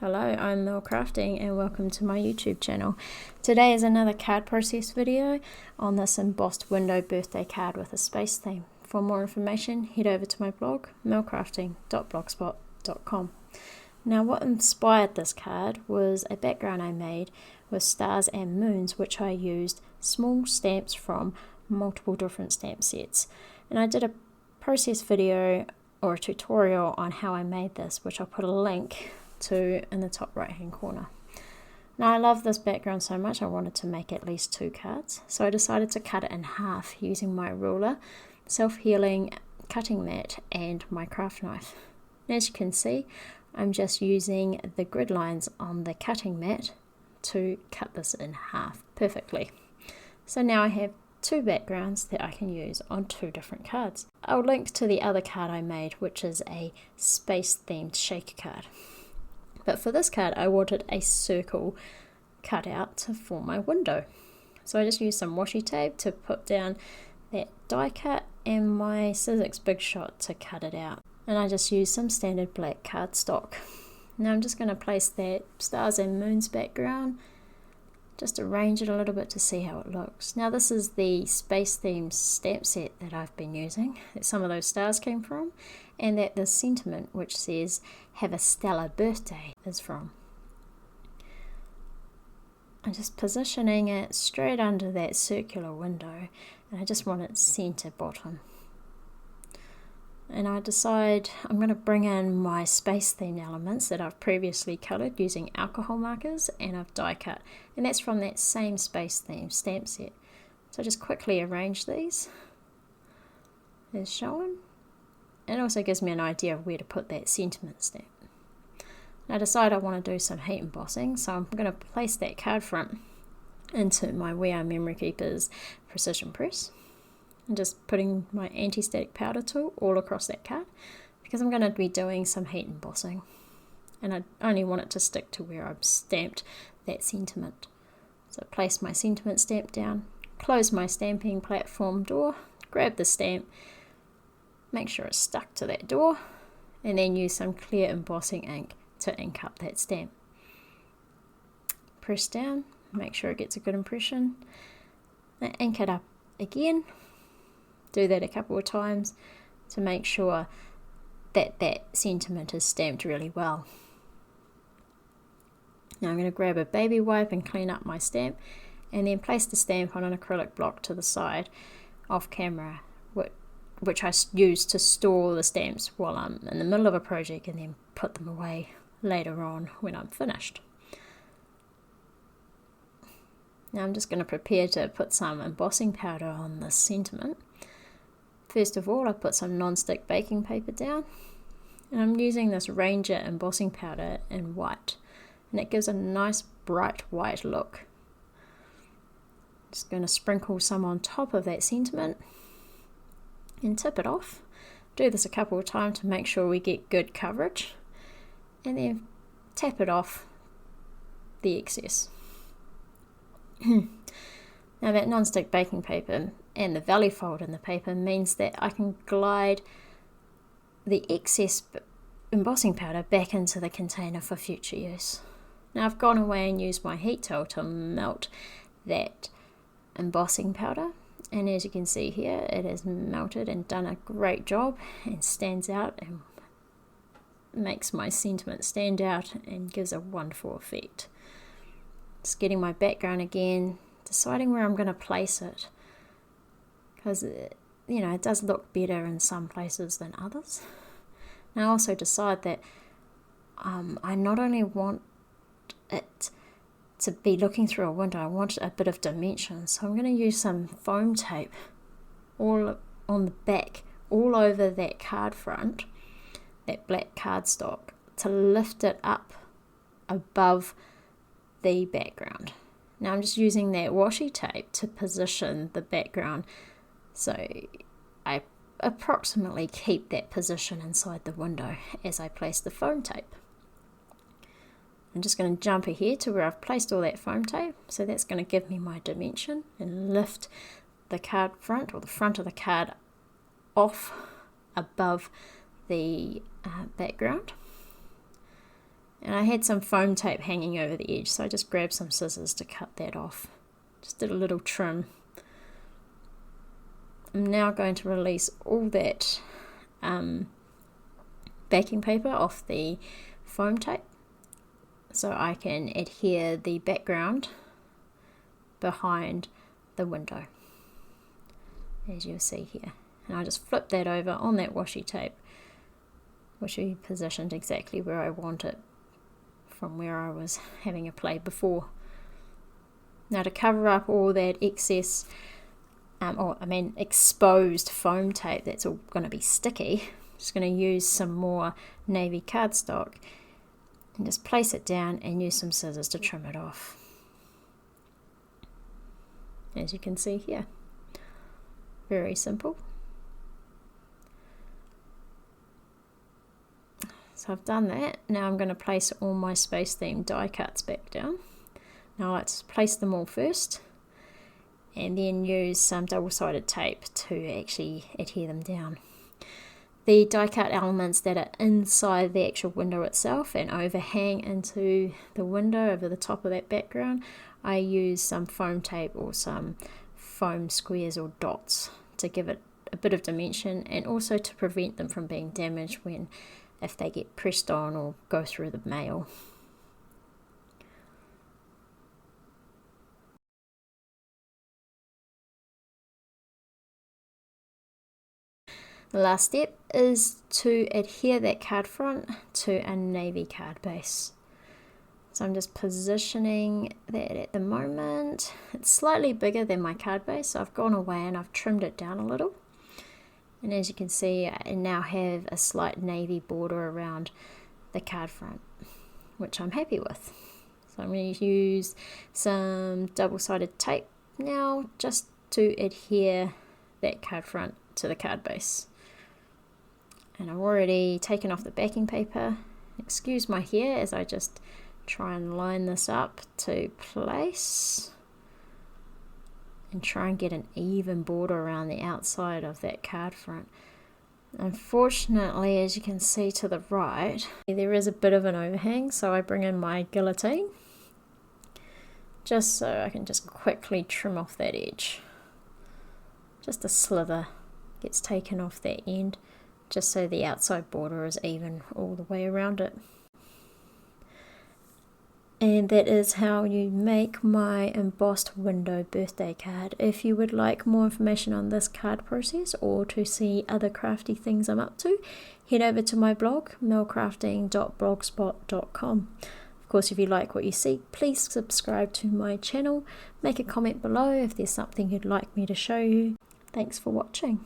Hello, I'm Crafting and welcome to my YouTube channel. Today is another card process video on this embossed window birthday card with a space theme. For more information, head over to my blog, millcrafting.blogspot.com. Now what inspired this card was a background I made with stars and moons, which I used small stamps from multiple different stamp sets. And I did a process video or a tutorial on how I made this, which I'll put a link to in the top right hand corner. Now I love this background so much I wanted to make at least 2 cards, so I decided to cut it in half using my ruler, self-healing cutting mat and my craft knife. And as you can see, I'm just using the grid lines on the cutting mat to cut this in half perfectly. So now I have 2 backgrounds that I can use on 2 different cards. I'll link to the other card I made, which is a space themed shaker card. But for this card, I wanted a circle cut out to form my window. So I just used some washi tape to put down that die cut and my Sizzix Big Shot to cut it out. And I just used some standard black cardstock. Now I'm just going to place that stars and moons background, just arrange it a little bit to see how it looks. Now this is the space themed stamp set that I've been using, that some of those stars came from, and that the sentiment which says "Have a stellar birthday" is from. I'm just positioning it straight under that circular window, and I just want it center bottom. And I decide I'm going to bring in my space themed elements that I've previously coloured using alcohol markers and I've die cut, and that's from that same space theme stamp set. So I just quickly arrange these as shown. It also gives me an idea of where to put that sentiment stamp. Now I decide I want to do some heat embossing, so I'm going to place that card front into my We Are Memory Keepers precision press. I'm just putting my anti-static powder tool all across that card because I'm going to be doing some heat embossing, and I only want it to stick to where I've stamped that sentiment. So place my sentiment stamp down, close my stamping platform door, grab the stamp, make sure it's stuck to that door, and then use some clear embossing ink to ink up that stamp. Press down, make sure it gets a good impression, and ink it up again. Do that a couple of times to make sure that that sentiment is stamped really well. Now I'm going to grab a baby wipe and clean up my stamp, and then place the stamp on an acrylic block to the side off camera, which I use to store the stamps while I'm in the middle of a project and then put them away later on when I'm finished. Now I'm just going to prepare to put some embossing powder on this sentiment. First of all, I put some non-stick baking paper down, and I'm using this Ranger embossing powder in white, and it gives a nice bright white look. Just going to sprinkle some on top of that sentiment and tip it off. Do this a couple of times to make sure we get good coverage, and then tap it off the excess. Now that non-stick baking paper and the valley fold in the paper means that I can glide the excess embossing powder back into the container for future use. Now I've gone away and used my heat tool to melt that embossing powder, and as you can see here, it has melted and done a great job and stands out and makes my sentiment stand out and gives a wonderful effect. Just getting my background again, deciding where I'm going to place it, because it does look better in some places than others. And I also decide that I not only want it to be looking through a window, I want a bit of dimension, so I'm going to use some foam tape all on the back, all over that card front, that black cardstock, to lift it up above the background. Now I'm just using that washi tape to position the background, so I approximately keep that position inside the window as I place the foam tape. I'm just going to jump ahead to where I've placed all that foam tape, so that's going to give me my dimension and lift the card front, or the front of the card, off above the background. And I had some foam tape hanging over the edge, so I just grabbed some scissors to cut that off. Just did a little trim. I'm now going to release all that backing paper off the foam tape so I can adhere the background behind the window, as you'll see here. And I just flip that over on that washi tape, which will be positioned exactly where I want it from where I was having a play before. Now to cover up all that excess, exposed foam tape that's all going to be sticky, I'm just going to use some more navy cardstock and just place it down and use some scissors to trim it off. As you can see here, very simple. So I've done that. Now I'm going to place all my space themed die cuts back down. Now let's place them all first and then use some double-sided tape to actually adhere them down. The die cut elements that are inside the actual window itself and overhang into the window over the top of that background, I use some foam tape or some foam squares or dots to give it a bit of dimension and also to prevent them from being damaged if they get pressed on or go through the mail. The last step is to adhere that card front to a navy card base. So I'm just positioning that at the moment. It's slightly bigger than my card base, so I've gone away and I've trimmed it down a little. And as you can see, I now have a slight navy border around the card front, which I'm happy with. So I'm going to use some double-sided tape now just to adhere that card front to the card base. And I've already taken off the backing paper. Excuse my hair as I just try and line this up to place and try and get an even border around the outside of that card front. Unfortunately, as you can see to the right, there is a bit of an overhang, so I bring in my guillotine just so I can just quickly trim off that edge. Just a slither gets taken off that end, just so the outside border is even all the way around it. And that is how you make my embossed window birthday card. If you would like more information on this card process or to see other crafty things I'm up to, head over to my blog, melcrafting.blogspot.com. Of course, if you like what you see, please subscribe to my channel. Make a comment below if there's something you'd like me to show you. Thanks for watching.